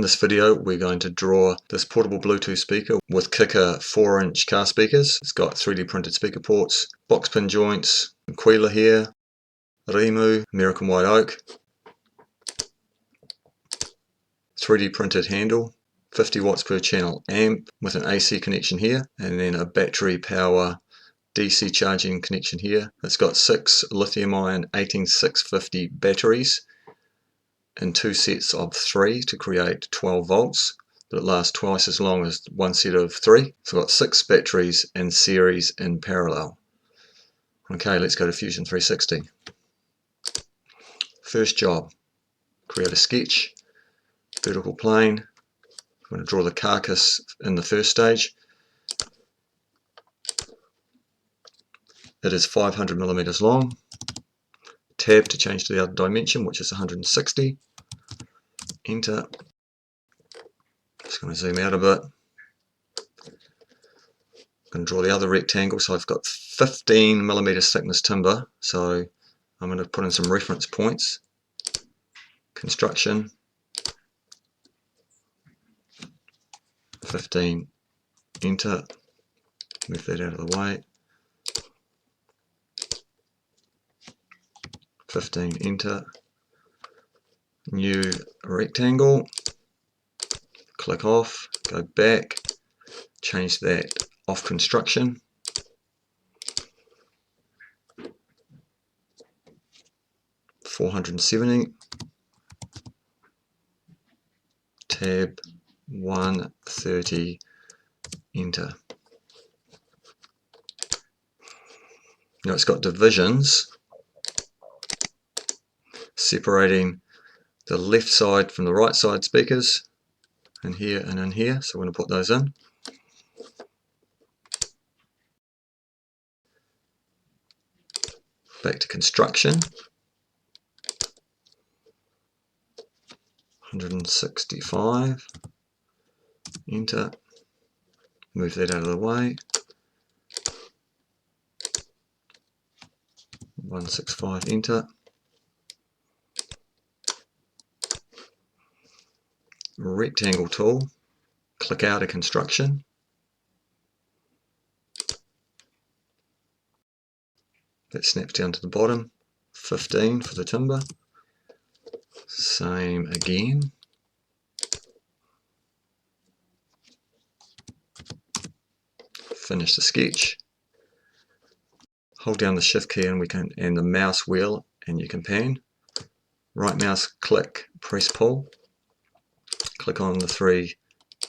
In this video we're going to draw this portable Bluetooth speaker with Kicker 4-inch car speakers. It's got 3D printed speaker ports, box pin joints, Aquila here, Rimu, American White Oak, 3D printed handle, 50 watts per channel amp with an AC connection here, and then a battery power DC charging connection here. It's got 6 lithium ion 18650 batteries in 2 sets of 3 to create 12 volts, but it lasts twice as long as one set of 3. So I've got 6 batteries in series in parallel. Okay, let's go to Fusion 360. First job, create a sketch, vertical plane. I'm going to draw the carcass in the first stage. It is 500 millimeters long. Tab to change to the other dimension, which is 160. Enter. Just going to zoom out a bit. I'm going to draw the other rectangle. So I've got 15 millimeters thickness timber. So I'm going to put in some reference points. Construction. 15. Enter. Move that out of the way. 15. Enter. New rectangle. Click off. Go back. Change that off construction. $470. Tab 130. Enter. Now it's got divisions separating the left side from the right side speakers, in here and in here, so we're going to put those in. Back to construction. 165. Enter. Move that out of the way. 165. Enter. Rectangle tool. Click out of construction. That snaps down to the bottom. 15 for the timber. Same again. Finish the sketch. Hold down the shift key and the mouse wheel and you can pan. Right mouse click, press pull. Click on the 3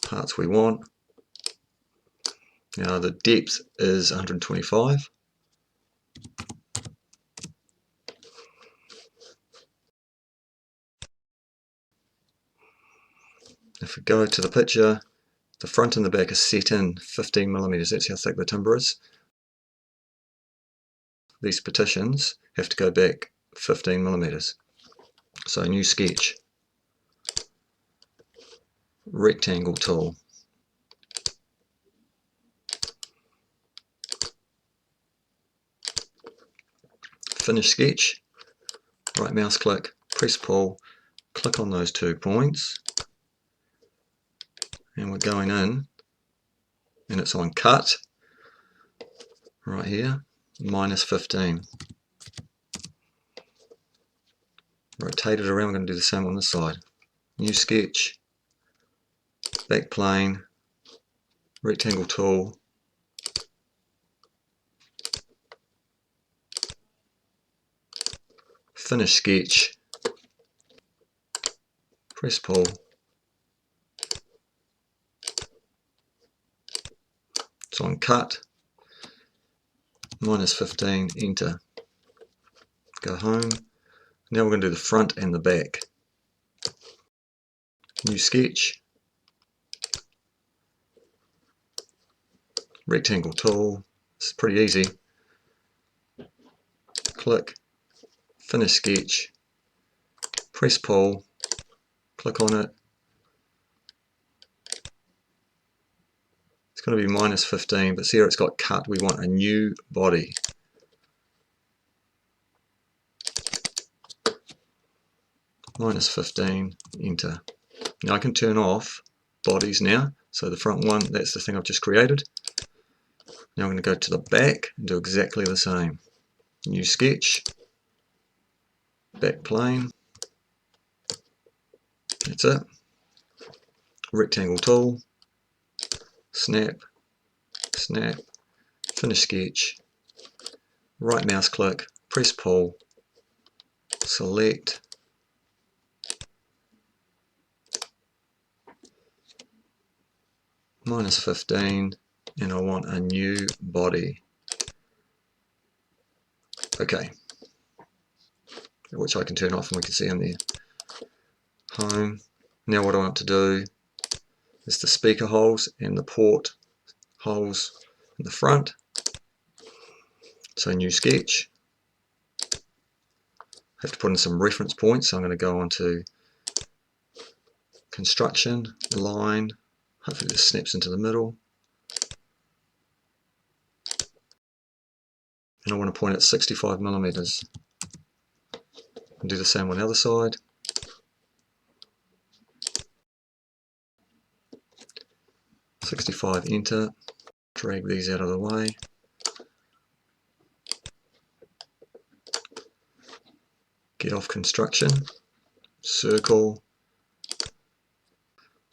parts we want. Now the depth is 125. If we go to the picture, the front and the back is set in 15 millimeters. That's how thick the timber is. These partitions have to go back 15 millimeters. So new sketch. Rectangle tool. Finish sketch. Right mouse click, press pull, click on those 2 points. And we're going in, and it's on cut, right here, -15. Rotate it around, we're going to do the same on this side. New sketch, back plane, rectangle tool, finish sketch, press pull, it's on cut, -15, enter. Go home. Now we're going to do the front and the back. New sketch, rectangle tool, it's pretty easy. Click, finish sketch, press pull, click on it. It's going to be -15, but see here it's got cut. We want a new body. -15, enter. Now I can turn off bodies now. So the front one, that's the thing I've just created. Now I'm going to go to the back and do exactly the same. New sketch, back plane, that's it. Rectangle tool, snap, snap, finish sketch, right mouse click, press pull, select, -15, and I want a new body. Okay, which I can turn off and we can see in there. Home. Now what I want to do is the speaker holes and the port holes in the front. So new sketch. I have to put in some reference points, so I'm going to go on to construction, line, hopefully this snaps into the middle. And I want to point at 65 millimeters. And do the same on the other side. .65, enter. Drag these out of the way. Get off construction. Circle.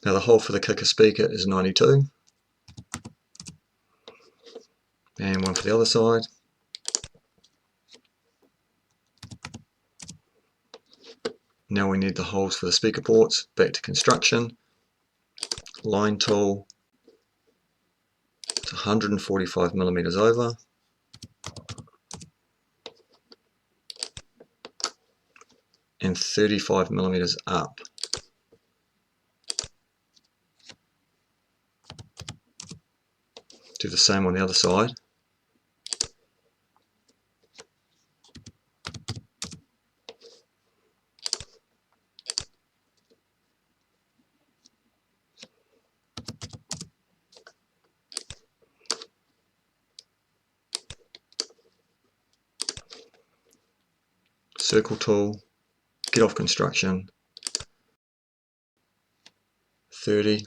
Now the hole for the kicker speaker is 92. And one for the other side. Now we need the holes for the speaker ports. Back to construction. Line tool to 145 millimeters over. And 35 millimeters up. Do the same on the other side. Circle tool, get off construction, 30,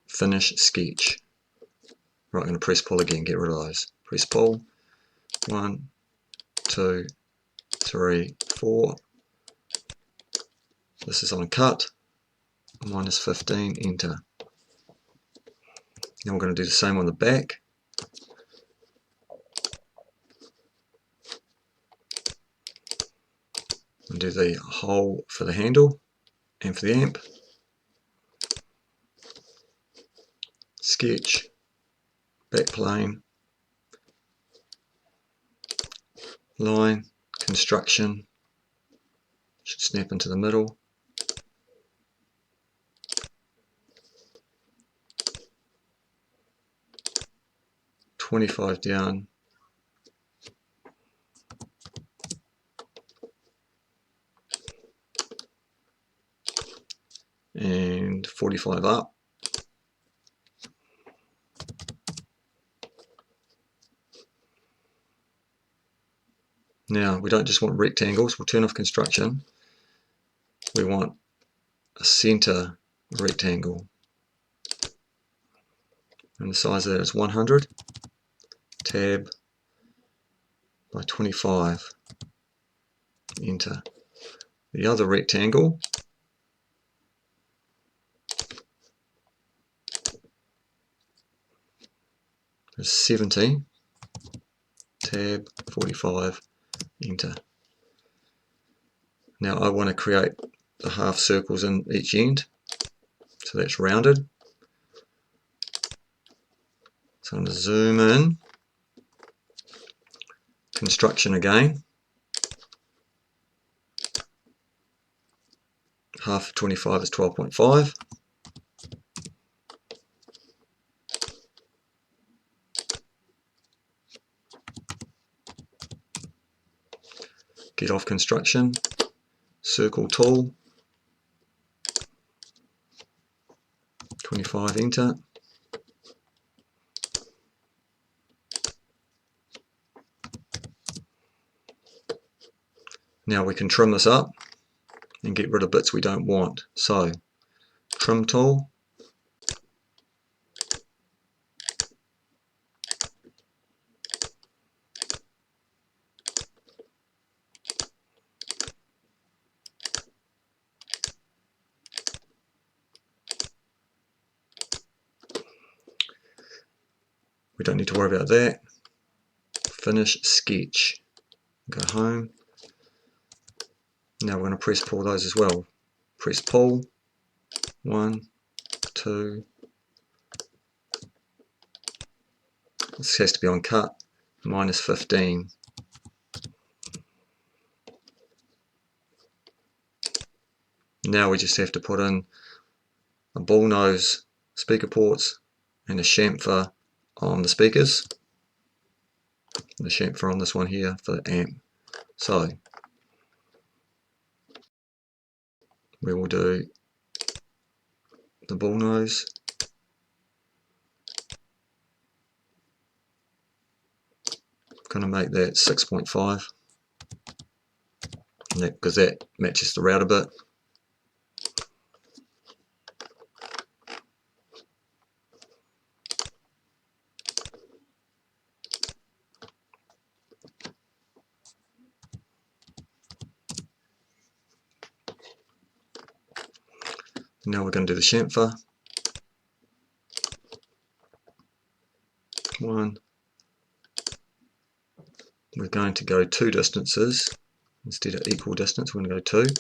finish sketch. Right, I'm going to press pull again, get rid of those. Press pull, 1, 2, 3, 4. This is on cut, -15, enter. Now we're going to do the same on the back. And do the hole for the handle and for the amp. Sketch, back plane, line, construction, should snap into the middle. .25 down. And 45 up. Now we don't just want rectangles, we'll turn off construction. We want a center rectangle. And the size of that is 100. Tab by 25. Enter. The other rectangle is 70. Tab 45. Enter. Now I want to create the half circles in each end, so that's rounded. So I'm going to zoom in, construction again, half of 25 is 12.5. Get off construction, circle tool, 25, enter. Now we can trim this up and get rid of bits we don't want. So, trim tool, we don't need to worry about that. Finish sketch. Go home. Now we're going to press pull those as well. Press pull. 1, 2. This has to be on cut. -15. Now we just have to put in a bull nose speaker ports and a chamfer on the speakers. The chamfer on this one here for the amp. So we will do the bull nose, going to make that 6.5 because that matches the router bit. Now we're going to do the chamfer. 1. We're going to go 2 distances instead of equal distance. We're going to go 2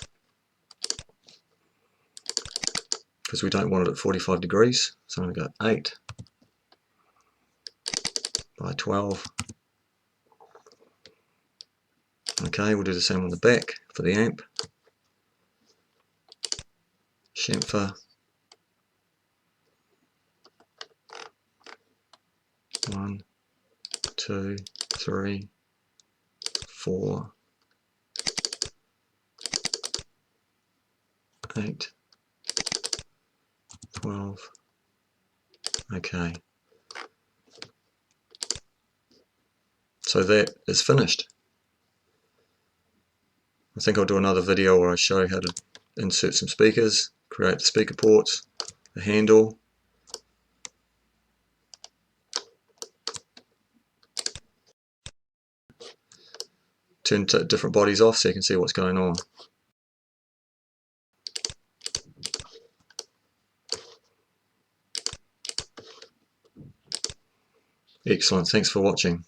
because we don't want it at 45 degrees. So I'm going to go 8 by 12. Okay, we'll do the same on the back for the amp. Chamfer. 1, 2, 3, 4, 8, 12. Okay. So that is finished. I think I'll do another video where I show you how to insert some speakers, create the speaker ports, the handle, turn different bodies off so you can see what's going on. Excellent, thanks for watching.